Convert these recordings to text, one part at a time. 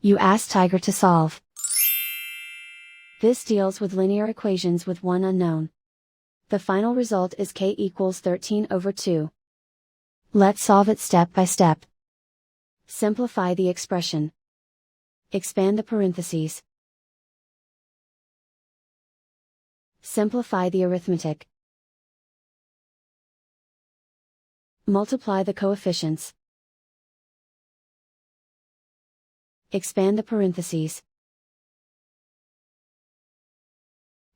You ask Tiger to solve. This deals with linear equations with one unknown. The final result is k equals 13/2. Let's solve it step by step. Simplify the expression. Expand the parentheses. Simplify the arithmetic. Multiply the coefficients. Expand the parentheses.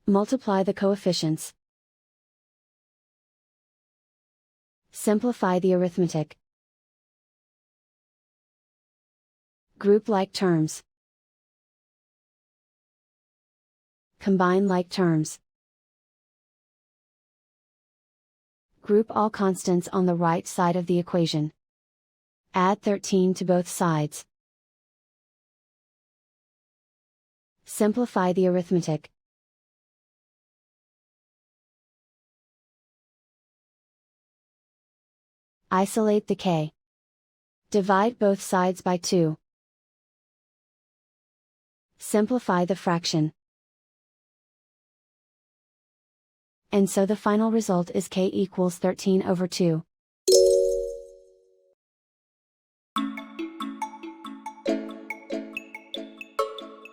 Multiply the coefficients. Simplify the arithmetic. Group like terms. Combine like terms. Group all constants on the right side of the equation. Add 13 to both sides. Simplify the arithmetic. Isolate the k. Divide both sides by 2. Simplify the fraction. And so the final result is k equals 13/2.